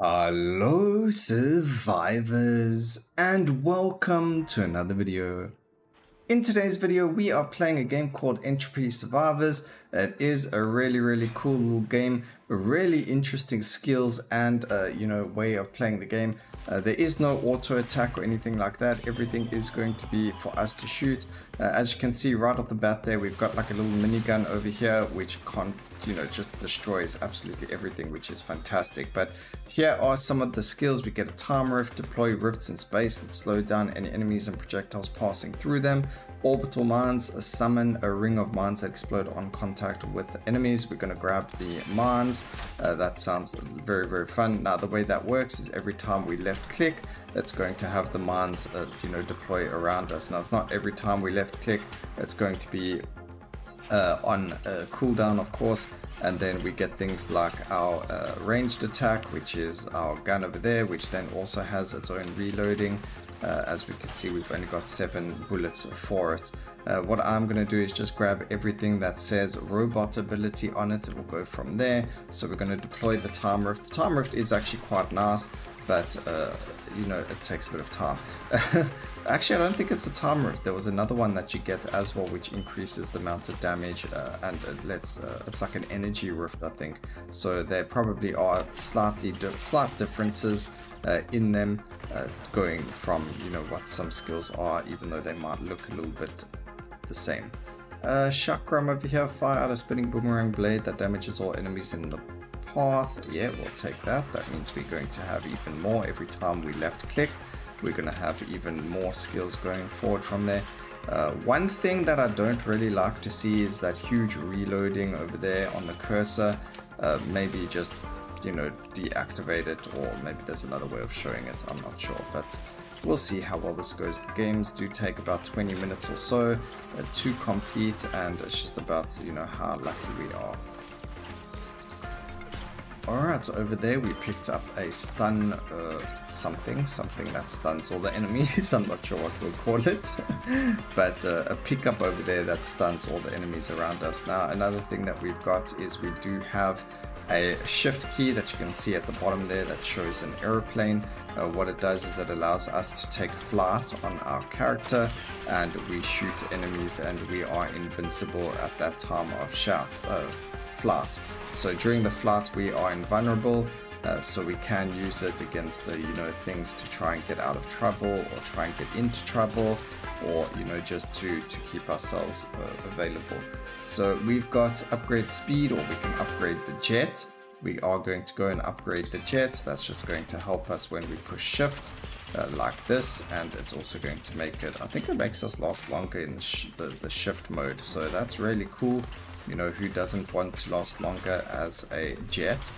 Hello survivors and welcome to another video. In today's video we are playing a game called Entropy Survivors. It is a really cool little game, really interesting skills and way of playing the game. There is no auto attack or anything like that. Everything is going to be for us to shoot. As you can see right off the bat there, we've got like a little minigun over here which just destroys absolutely everything, which is fantastic. But here are some of the skills. We get a time rift, deploy rifts in space that slow down any enemies and projectiles passing through them. Orbital mines, summon a ring of mines that explode on contact with enemies. We're going to grab the mines. That sounds very fun. Now the way that works is every time we left click, it's going to have the mines deploy around us. Now it's not every time we left click, it's going to be on cooldown, of course, and then we get things like our ranged attack, which is our gun over there, which then also has its own reloading. As we can see, we've only got 7 bullets for it. What I'm going to do is just grab everything that says robot ability on it. It will go from there. So we're going to deploy the time rift. The time rift is actually quite nice, but it takes a bit of time. Actually, I don't think it's a time rift. There was another one that you get as well, which increases the amount of damage, and it's like an energy rift, I think. So there probably are slight differences in them, going from what some skills are, even though they might look a little bit the same. Chakram over here, fire out a spinning boomerang blade that damages all enemies in the path. Yeah, we'll take that. That means we're going to have even more every time we left click. We're going to have even more skills going forward from there. One thing that I don't really like to see is that huge reloading over there on the cursor. Maybe just deactivate it, or maybe there's another way of showing it. I'm not sure, but we'll see how well this goes. The games do take about 20 minutes or so to complete, and it's just about how lucky we are. Alright, so over there we picked up a stun something that stuns all the enemies. I'm not sure what we'll call it, but a pickup over there that stuns all the enemies around us. Now another thing that we've got is we do have a shift key that you can see at the bottom there that shows an aeroplane. What it does is it allows us to take flight on our character, and we shoot enemies and we are invincible at that time of flight. So during the flight we are invulnerable, so we can use it against things to try and get out of trouble, or try and get into trouble, or just to keep ourselves available. So we've got upgrade speed, or we can upgrade the jet. We are going to go and upgrade the jet. That's just going to help us when we push shift like this, and it's also going to make it, I think it makes us last longer in the shift mode. So that's really cool. Who doesn't want to last longer as a jet?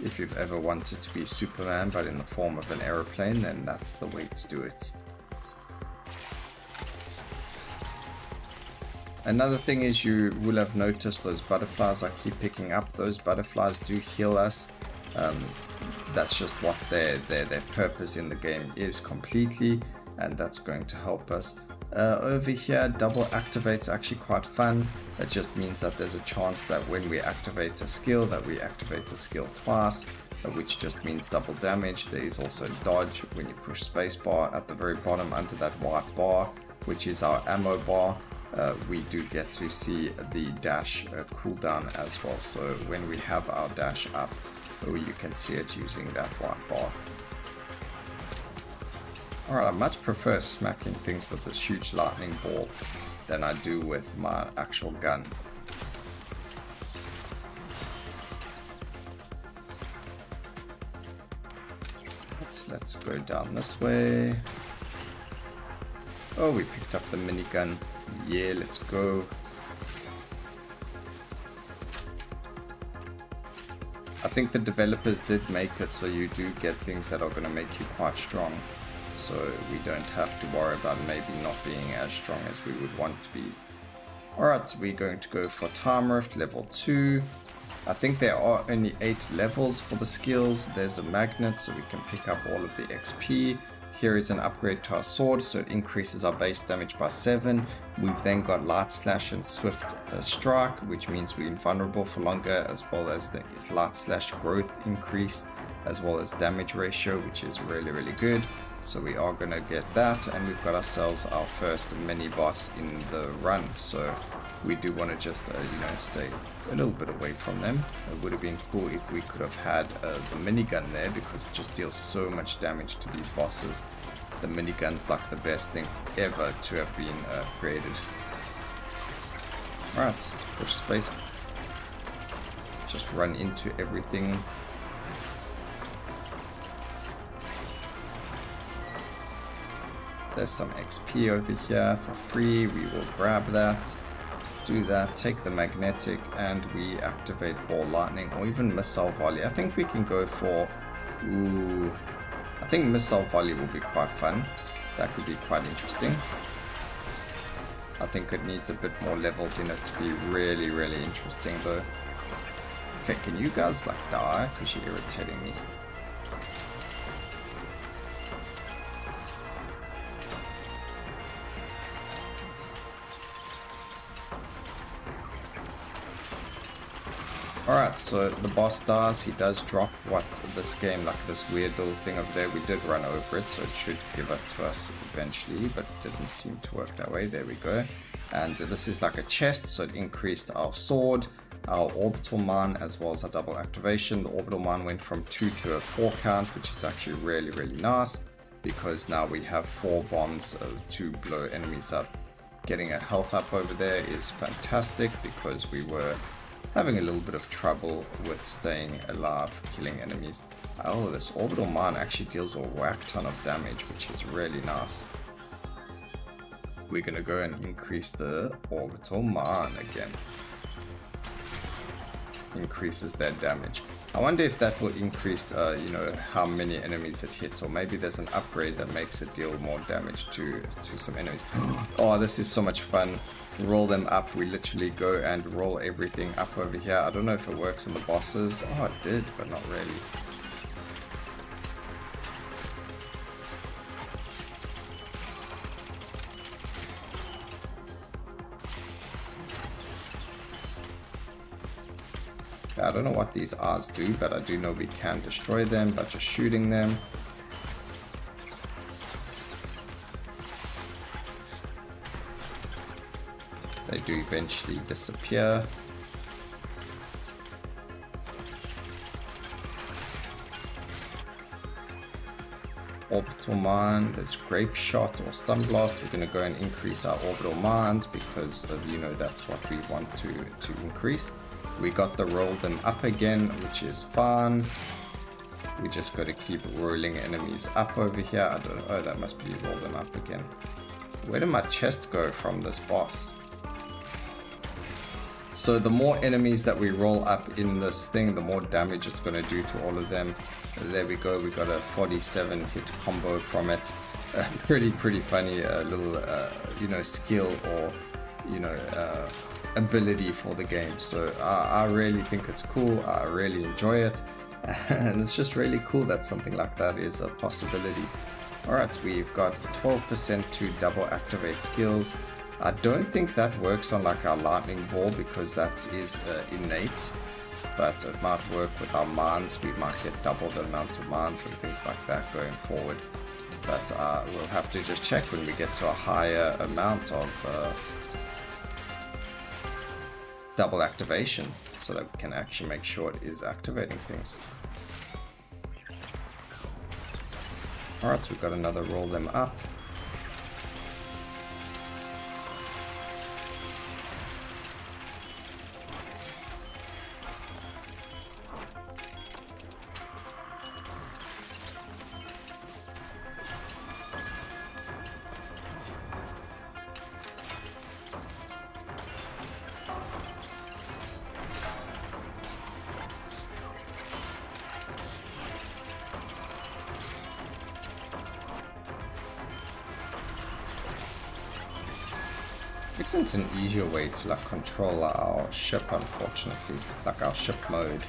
If you've ever wanted to be Superman but in the form of an aeroplane, then that's the way to do it. Another thing is, you will have noticed those butterflies I keep picking up. Those butterflies do heal us. That's just what their purpose in the game is completely, and that's going to help us. Over here, double activate's actually quite fun. It just means that there's a chance that when we activate a skill, that we activate the skill twice, which just means double damage. There is also dodge when you push spacebar at the very bottom under that white bar, which is our ammo bar. We do get to see the dash cooldown as well. So when we have our dash up, you can see it using that white bar. Alright, I much prefer smacking things with this huge lightning ball than I do with my actual gun. Let's go down this way. Oh, we picked up the minigun. Yeah, let's go. I think the developers did make it so you do get things that are going to make you quite strong. So we don't have to worry about maybe not being as strong as we would want to be. Alright, we're going to go for time rift level 2. I think there are only 8 levels for the skills. There's a magnet, so we can pick up all of the XP. Here is an upgrade to our sword, so it increases our base damage by 7. We've then got light slash and swift strike, which means we're invulnerable for longer, as well as the light slash growth increase. as well as damage ratio, which is really good. So we are going to get that, and we've got ourselves our first mini boss in the run. So we do want to just you know, stay a little bit away from them. It would have been cool if we could have had the minigun there, because it just deals so much damage to these bosses. The minigun's like the best thing ever to have been created. Alright, let's push space. Just run into everything. There's some XP over here for free. We will grab that. Do that, take the magnetic, and we activate ball lightning or even missile volley. I think we can go for, I think missile volley will be quite fun. That could be quite interesting. I think it needs a bit more levels in it to be really interesting though. Okay, can you guys like die because you're irritating me? Alright, so the boss dies. He does drop what this game, like this weird little thing over there. We did run over it, so it should give it to us eventually, but it didn't seem to work that way. There we go. And this is like a chest, so it increased our sword, our orbital mine, as well as our double activation. The orbital mine went from 2 to a 4 count, which is actually really nice, because now we have 4 bombs to blow enemies up. Getting a health up over there is fantastic, because we were having a little bit of trouble with staying alive, killing enemies. Oh, this orbital mine actually deals a whack ton of damage, which is really nice. We're gonna go and increase the orbital mine again. Increases their damage. I wonder if that will increase, you know, how many enemies it hits, or maybe there's an upgrade that makes it deal more damage to some enemies. Oh, this is so much fun. Roll them up. We literally go and roll everything up over here. I don't know if it works on the bosses. Oh, it did, but not really. I don't know what these R's do, but I do know we can destroy them by just shooting them. They do eventually disappear. Orbital mine, there's grape shot or stun blast. We're going to go and increase our orbital mines because you know, that's what we want to increase. We got to roll them up again, which is fun. We just got to keep rolling enemies up over here. I don't know. Oh, that must be roll them up again. Where did my chest go from this boss? So the more enemies that we roll up in this thing, the more damage it's going to do to all of them. There we go. We got a 47 hit combo from it. Pretty funny little you know, skill or you know, ability for the game. So I really think it's cool. I really enjoy it, and it's just really cool that something like that is a possibility. Alright, we've got 12% to double activate skills. I don't think that works on like our lightning ball because that is innate, but it might work with our mines. We might get double the amount of mines and things like that going forward, but we'll have to just check when we get to a higher amount of double activation, so that we can actually make sure it is activating things. Alright, we've got another roll them up. Isn't an easier way to like control our ship, unfortunately, like our ship mode.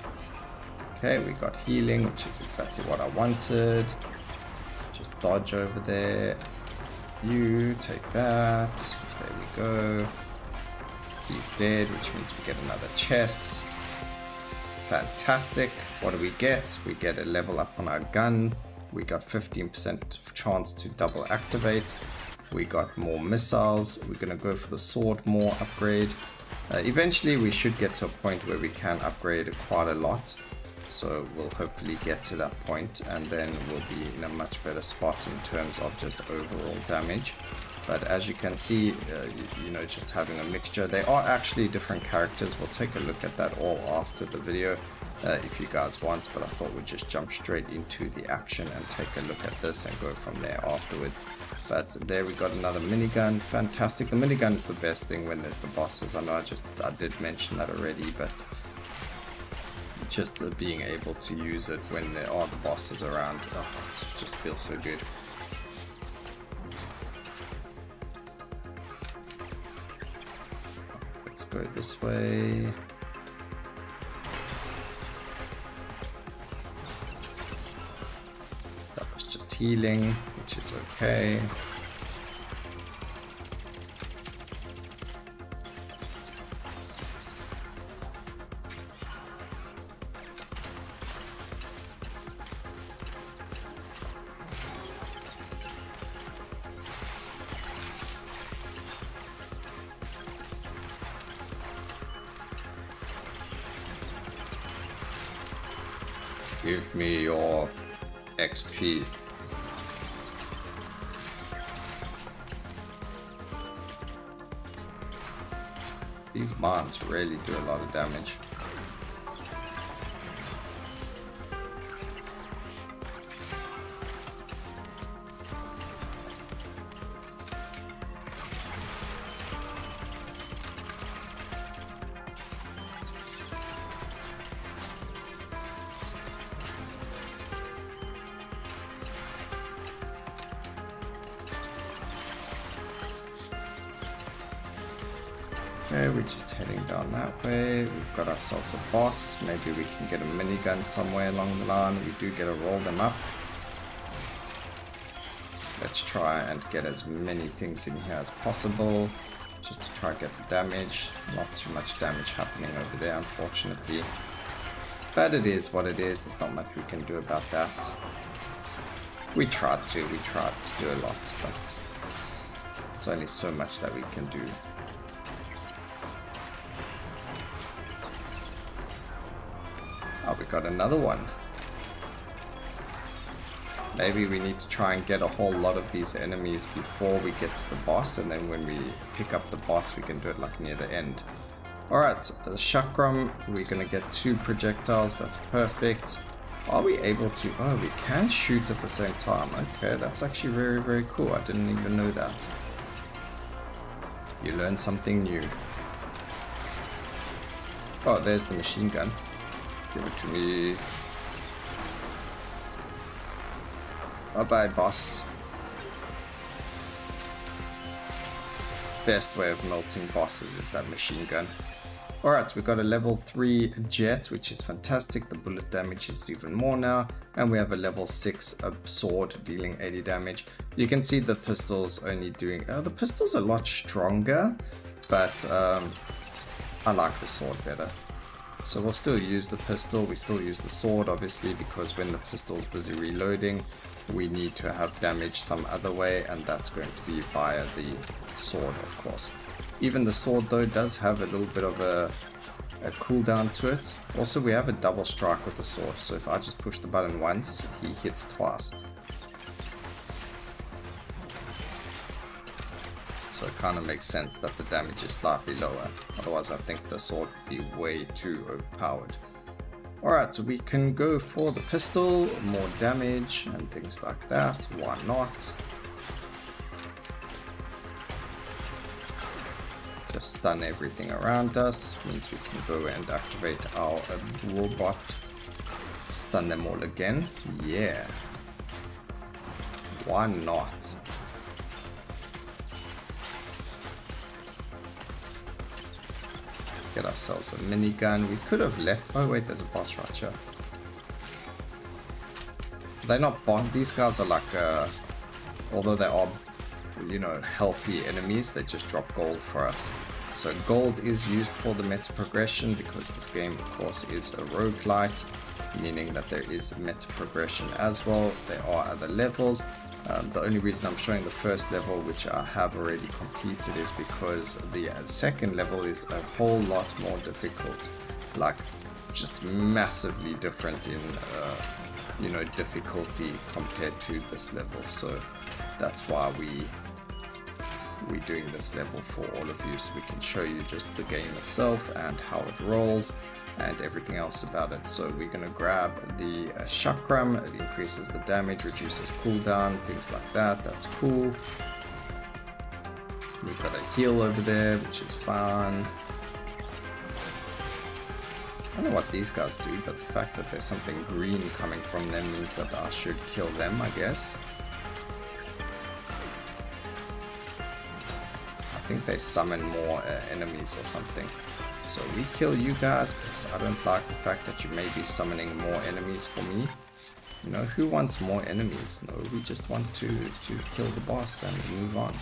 Okay, we got healing, which is exactly what I wanted. Just dodge over there. You take that. There we go. He's dead, which means we get another chest. Fantastic. What do we get? We get a level up on our gun. We got 15% chance to double activate. We got more missiles. We're going to go for the sword more upgrade. Eventually we should get to a point where we can upgrade quite a lot. So we'll hopefully get to that point, and then we'll be in a much better spot in terms of just overall damage. But as you can see, you know, just having a mixture. They are actually different characters. We'll take a look at that all after the video if you guys want, but I thought we'd just jump straight into the action and take a look at this and go from there afterwards. But there we got another minigun. Fantastic. The minigun is the best thing when there's the bosses. I know I did mention that already, but just being able to use it when there are the bosses around, oh, it just feels so good. Let's go this way. That was just healing, which is okay. Give me your XP. These mines really do a lot of damage. Okay, we're just heading down that way. We've got ourselves a boss. Maybe we can get a minigun somewhere along the line. We do get to roll them up. Let's try and get as many things in here as possible, just to try and get the damage. Not too much damage happening over there, unfortunately. But it is what it is. There's not much we can do about that. We tried to do a lot, but there's only so much that we can do. Oh, we got another one. Maybe we need to try and get a whole lot of these enemies before we get to the boss, and then when we pick up the boss we can do it like near the end. Alright, the chakram, we're gonna get 2 projectiles, that's perfect. Are we able to... oh, we can shoot at the same time. Okay, that's actually very, very cool. I didn't even know that. You learn something new. Oh, there's the machine gun. Give it to me. Bye-bye, boss. Best way of melting bosses is that machine gun. Alright, we've got a level 3 jet, which is fantastic. The bullet damage is even more now. And we have a level 6 sword dealing 80 damage. You can see the pistols only doing... the pistol's a lot stronger, but I like the sword better. So we'll still use the pistol, we still use the sword obviously, because when the pistol's busy reloading, we need to have damage some other way, and that's going to be via the sword, of course. Even the sword though does have a little bit of a cooldown to it. Also, we have a double strike with the sword, so if I just push the button once, he hits twice. So it kind of makes sense that the damage is slightly lower. Otherwise I think the sword would be way too overpowered. Alright, so we can go for the pistol, more damage and things like that. Why not? Just stun everything around us. Means we can go and activate our robot. Stun them all again. Yeah. Why not? Get ourselves a minigun. We could have left... oh wait, there's a boss right here. They're not boss. These guys are like, although they are, you know, healthy enemies, they just drop gold for us. So gold is used for the meta progression because this game of course is a roguelite, meaning that there is meta progression as well. There are other levels. The only reason I'm showing the first level, which I have already completed, is because the second level is a whole lot more difficult, like just massively different in you know, difficulty compared to this level. So that's why we're doing this level for all of you, so we can show you just the game itself and how it rolls and everything else about it. So we're going to grab the chakram. It increases the damage, reduces cooldown, things like that. That's cool. We've got a heal over there, which is fun. I don't know what these guys do, but the fact that there's something green coming from them means that I should kill them, I guess. I think they summon more enemies or something. So we kill you guys because I don't like the fact that you may be summoning more enemies for me. You know, who wants more enemies? No, we just want to kill the boss and move on.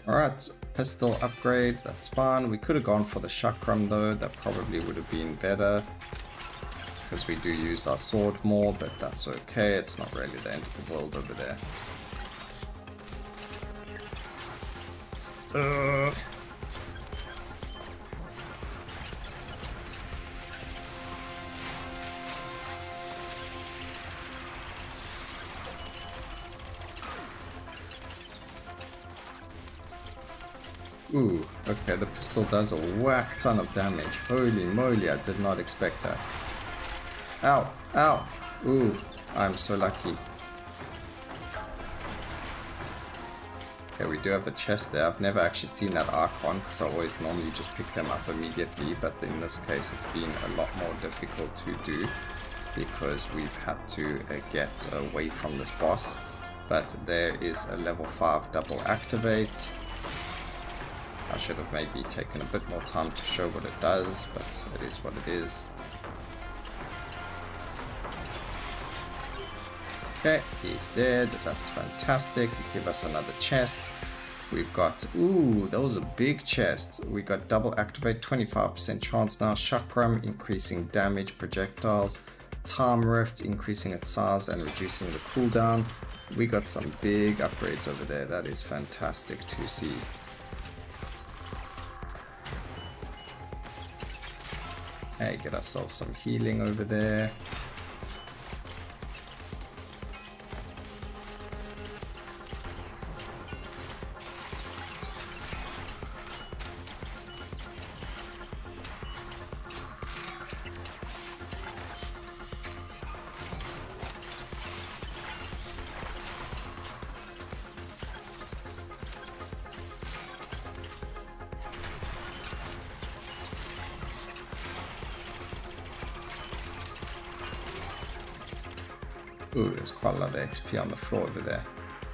Alright, pistol upgrade, that's fine. We could have gone for the chakram though, that probably would have been better. Because we do use our sword more, but that's okay, it's not really the end of the world over there. Ooh, okay, the pistol does a whack ton of damage. Holy moly, I did not expect that. Ow, ow, ooh, I'm so lucky. Okay, we do have a chest there. I've never actually seen that icon because I always normally just pick them up immediately, but in this case it's been a lot more difficult to do because we've had to get away from this boss. But there is a level 5 double activate. I should have maybe taken a bit more time to show what it does, but it is what it is. Okay, he's dead. That's fantastic. Give us another chest. We've got, ooh, that was a big chest. We got double activate, 25% chance now. Chakram, increasing damage, projectiles. Time rift, increasing its size and reducing the cooldown. We got some big upgrades over there. That is fantastic to see. Hey, get ourselves some healing over there. Ooh, there's quite a lot of XP on the floor over there.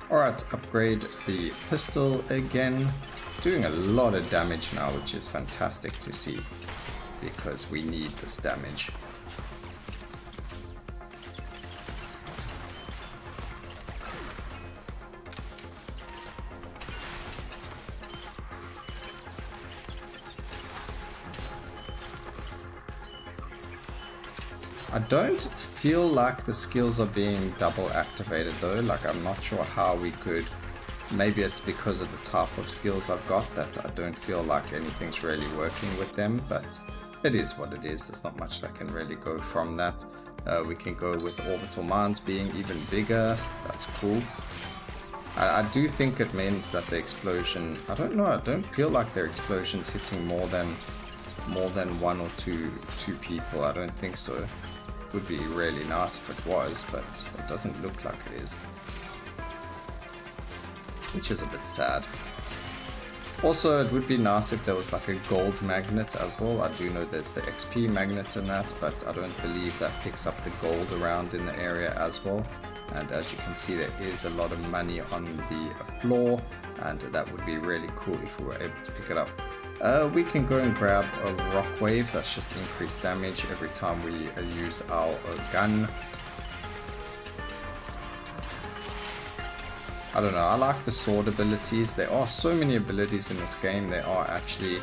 Alright, upgrade the pistol again. Doing a lot of damage now, which is fantastic to see, because we need this damage. I don't feel like the skills are being double activated though, like I'm not sure how we could, maybe it's because of the type of skills I've got that I don't feel like anything's really working with them, but it is what it is. There's not much that can really go from that. We can go with orbital mines being even bigger, that's cool. I do think it means that the explosion, I don't know, I don't feel like their explosion's hitting more than one or two people. I don't think so. Would be really nice if it was, but it doesn't look like it is, which is a bit sad. Also, it would be nice if there was like a gold magnet as well. I do know there's the XP magnet in that, but I don't believe that picks up the gold around in the area as well. And as you can see, there is a lot of money on the floor, and that would be really cool if we were able to pick it up. We can go and grab a rock wave. That's just increased damage every time we use our gun. I don't know, I like the sword abilities. There are so many abilities in this game. There are actually,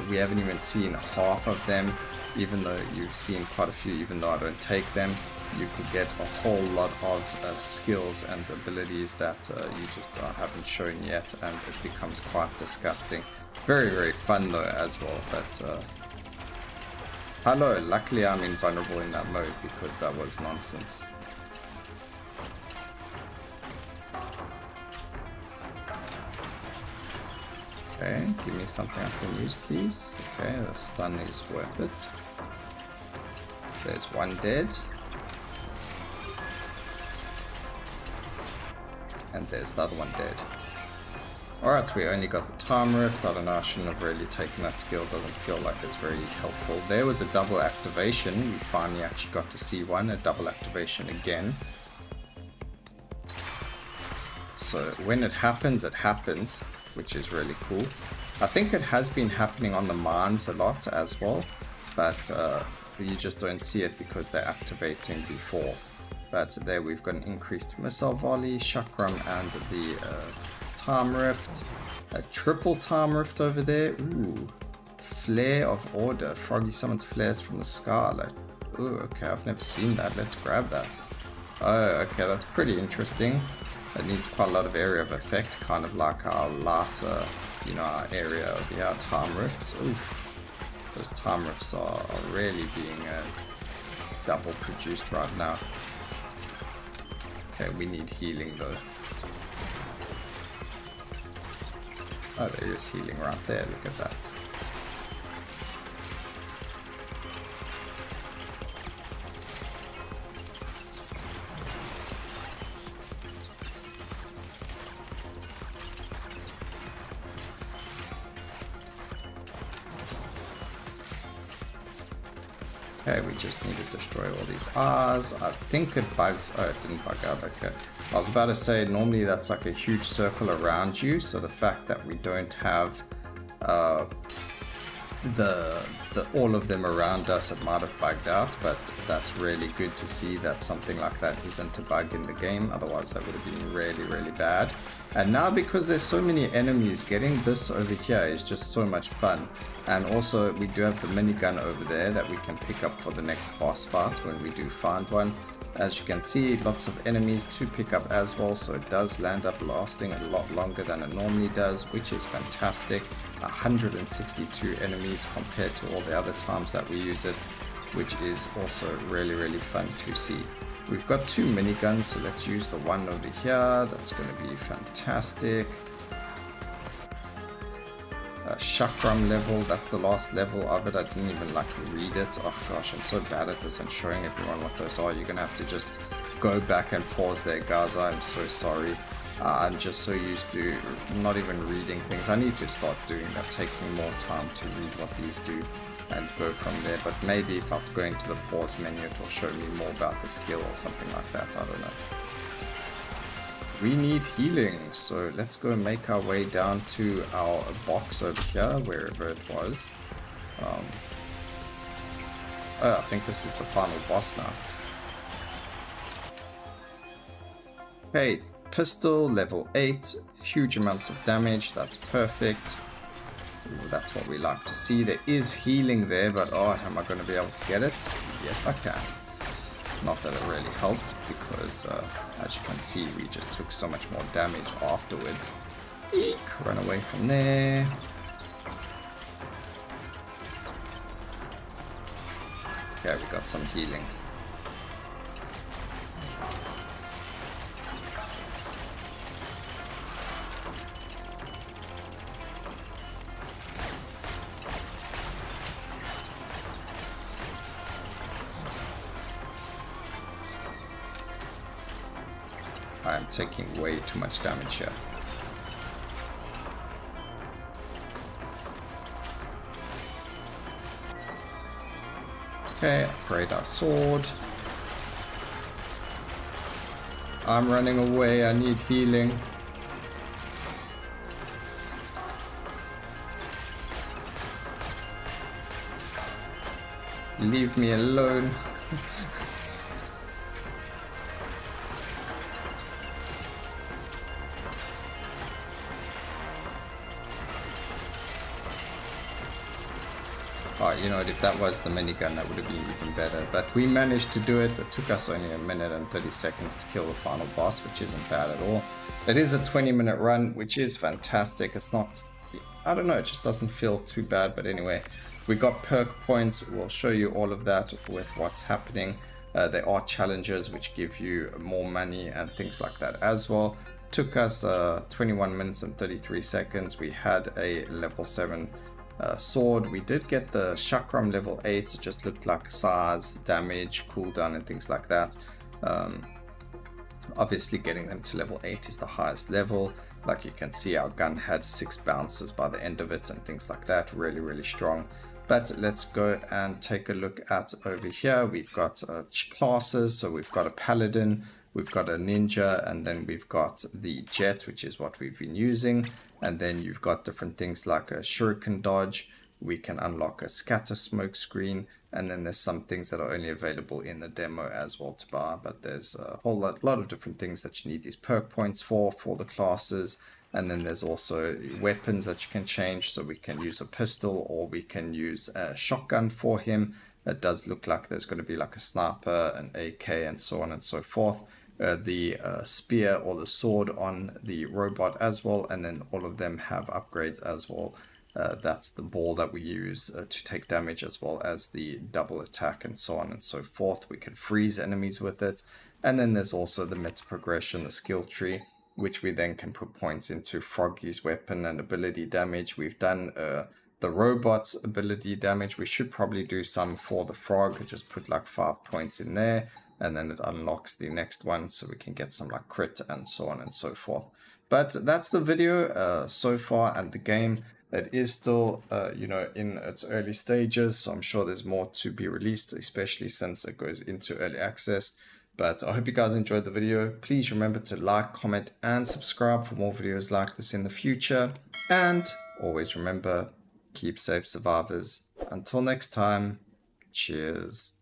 we haven't even seen half of them, even though you've seen quite a few, even though I don't take them. You could get a whole lot of skills and abilities that you just haven't shown yet, and it becomes quite disgusting. Very, very fun though as well, but hello, luckily I'm invulnerable in that mode because that was nonsense. Okay, give me something I can use, please. Okay, the stun is worth it. There's one dead. And there's the other one dead. Alright, we only got the time rift. I don't know, I shouldn't have really taken that skill. Doesn't feel like it's very helpful. There was a double activation. We finally actually got to see one, a double activation again. So when it happens, which is really cool. I think it has been happening on the mines a lot as well, but you just don't see it because they're activating before. But there we've got an increased missile volley, chakram, and the time rift. A triple time rift over there. Ooh, flare of order. Froggy summons flares from the sky. Like, ooh, okay, I've never seen that. Let's grab that. Oh, okay, that's pretty interesting. It needs quite a lot of area of effect, kind of like our lighter, you know, our area of the time rifts. Oof, those time rifts are really being double produced right now. Okay, we need healing though. Oh, there is healing right there, look at that. Okay, we just need to destroy all these R's. I think it bugs. Oh, it didn't bug out. Okay. I was about to say, normally that's like a huge circle around you. So the fact that we don't have all of them around us, it might have bugged out. But that's really good to see that something like that isn't a bug in the game. Otherwise, that would have been really, really bad. And now because there's so many enemies, getting this over here is just so much fun. And also we do have the minigun over there that we can pick up for the next boss fight when we do find one. As you can see, lots of enemies to pick up as well, so it does land up lasting a lot longer than it normally does, which is fantastic. 162 enemies compared to all the other times that we use it, which is also really, really fun to see. We've got two miniguns, so let's use the one over here. That's going to be fantastic. Chakram level, that's the last level of it. I didn't even like read it. Oh gosh, I'm so bad at this and showing everyone what those are. You're gonna have to just go back and pause there, guys. I'm so sorry. I'm just so used to not even reading things. I need to start doing that, taking more time to read what these do and go from there. But maybe if I'm going to the pause menu, it will show me more about the skill or something like that. I don't know. We need healing, so let's go and make our way down to our box over here, wherever it was. Oh, I think this is the final boss now. Okay, pistol, level 8, huge amounts of damage, that's perfect. Ooh, that's what we like to see. There is healing there, but oh, am I going to be able to get it? Yes, I can. Not that it really helped, because as you can see, we just took so much more damage afterwards. Eek, run away from there. Okay, we got some healing. I am taking way too much damage here. Okay, upgrade our sword. I'm running away, I need healing. Leave me alone. Oh, you know what, if that was the minigun, that would have been even better. But we managed to do it. It took us only 1 minute and 30 seconds to kill the final boss, which isn't bad at all. It is a 20-minute run, which is fantastic. It's not, I don't know, it just doesn't feel too bad. But anyway, we got perk points. We'll show you all of that with what's happening. There are challenges which give you more money and things like that as well. Took us 21 minutes and 33 seconds. We had a level 7 sword. We did get the chakram level 8. It just looked like size, damage, cooldown and things like that. Obviously getting them to level 8 is the highest level. Like you can see, our gun had 6 bounces by the end of it and things like that. Really strong. But let's go and take a look at over here. We've got classes. So we've got a paladin, we've got a ninja, and then we've got the jet, which is what we've been using. And then you've got different things like a shuriken dodge. We can unlock a scatter smoke screen. And then there's some things that are only available in the demo as well to buy. But there's a whole lot of different things that you need these perk points for the classes. And then there's also weapons that you can change. So we can use a pistol or we can use a shotgun for him. It does look like there's going to be like a sniper, an AK, and so on and so forth. The spear or the sword on the robot as well, and then all of them have upgrades as well. That's the ball that we use to take damage, as well as the double attack and so on and so forth. We can freeze enemies with it. And then there's also the meta progression, the skill tree, which we then can put points into Froggy's weapon and ability damage. We've done the robot's ability damage. We should probably do some for the frog. Just put like 5 points in there. And then it unlocks the next one, so we can get some like crit and so on and so forth. But that's the video so far, and the game, it is still you know, in its early stages, so I'm sure there's more to be released, especially since it goes into early access. But I hope you guys enjoyed the video. Please remember to like, comment, and subscribe for more videos like this in the future. And always remember, keep safe, survivors. Until next time, cheers.